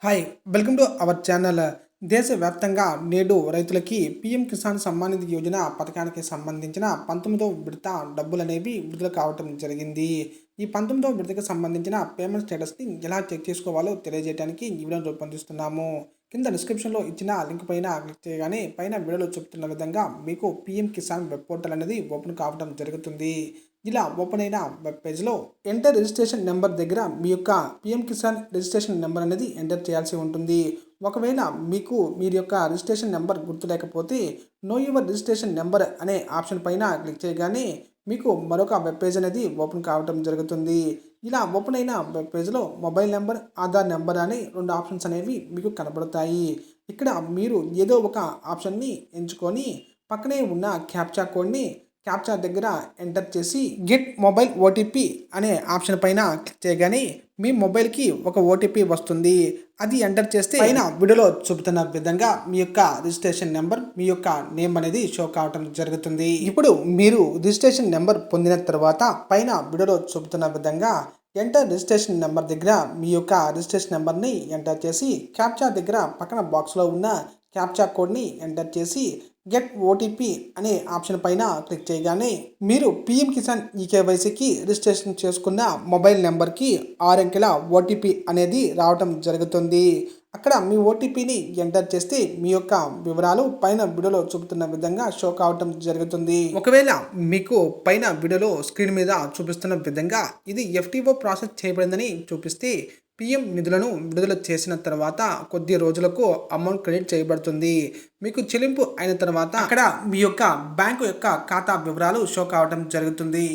Hi welcome to our channel. దేశవ్యాప్తంగా నేడు రైతులకి పీఎం కిసాన్ సమ్మాన్ నిధి యోజన పథకానికి సంబంధించిన 19వ విడత డబ్బులనేవి విడుదల కావటం జరిగింది. ఈ 19వ విడతకు సంబంధించిన పేమెంట్ స్టేటస్ని ఎలా చెక్ చేసుకోవాలో తెలియజేయడానికి ఈ వీడియోని రూపొందిస్తున్నాము. కింద డిస్క్రిప్షన్లో ఇచ్చిన లింక్ పైన క్లిక్ చేయగానే పైన వీడియోలో చెప్తున్న విధంగా మీకు పీఎం కిసాన్ వెబ్ పోర్టల్ అనేది ఓపెన్ కావడం జరుగుతుంది. ఇలా ఓపెన్ అయిన వెబ్ పేజ్లో ఎంటర్ రిజిస్ట్రేషన్ నెంబర్ దగ్గర మీ యొక్క పీఎం కిసాన్ రిజిస్ట్రేషన్ నెంబర్ అనేది ఎంటర్ చేయాల్సి ఉంటుంది. ఒకవేళ మీకు మీరు యొక్క రిజిస్ట్రేషన్ నెంబర్ గుర్తు లేకపోతే నో యువర్ రిజిస్ట్రేషన్ నెంబర్ అనే ఆప్షన్ పైన క్లిక్ చేయగానే మీకు మరొక వెబ్ పేజ్ అనేది ఓపెన్ కావడం జరుగుతుంది. ఇలా ఓపెన్ అయిన వెబ్ పేజ్లో మొబైల్ నెంబర్, ఆధార్ నెంబర్ అని రెండు ఆప్షన్స్ అనేవి మీకు కనబడతాయి. ఇక్కడ మీరు ఏదో ఒక ఆప్షన్ని ఎంచుకొని పక్కనే ఉన్న క్యాప్చా కోడ్ని క్యాప్చా దగ్గర ఎంటర్ చేసి గెట్ మొబైల్ ఓటీపీ అనే ఆప్షన్ పైన క్లిక్ చేయగానే మీ మొబైల్కి ఒక ఓటీపీ వస్తుంది. అది ఎంటర్ చేస్తే పైన వీడియోలో చూపుతున్న విధంగా మీ యొక్క రిజిస్ట్రేషన్ నెంబర్, మీ యొక్క నేమ్ అనేది షో కావటం జరుగుతుంది. ఇప్పుడు మీరు రిజిస్ట్రేషన్ నెంబర్ పొందిన తర్వాత పైన వీడియోలో చూపుతున్న విధంగా ఎంటర్ రిజిస్ట్రేషన్ నెంబర్ దగ్గర మీ యొక్క రిజిస్ట్రేషన్ నెంబర్ని ఎంటర్ చేసి క్యాప్చా దగ్గర పక్కన బాక్స్లో ఉన్న క్యాప్చా కోడ్ని ఎంటర్ చేసి గెట్ ఓటీపీ అనే ఆప్షన్ పైన క్లిక్ చేయగానే మీరు పీఎం కిసాన్ ఈకేవైసీకి రిజిస్ట్రేషన్ చేసుకున్న మొబైల్ నెంబర్కి 6 అంకెల ఓటీపీ అనేది రావటం జరుగుతుంది. అక్కడ మీ ఓటీపీని ఎంటర్ చేస్తే మీ యొక్క వివరాలు పైన వీడియోలో చూపుతున్న విధంగా షో కావటం జరుగుతుంది. ఒకవేళ మీకు పైన వీడియోలో స్క్రీన్ మీద చూపిస్తున్న విధంగా ఇది ఎఫ్టీఓ ప్రాసెస్ చేయబడిందని చూపిస్తే పీఎం నిధులను విడుదల చేసిన తర్వాత కొద్ది రోజులకు అమౌంట్ క్రెడిట్ చేయబడుతుంది. మీకు చెల్లింపు అయిన తర్వాత అక్కడ మీ యొక్క బ్యాంకు యొక్క ఖాతా వివరాలు షో కావడం జరుగుతుంది.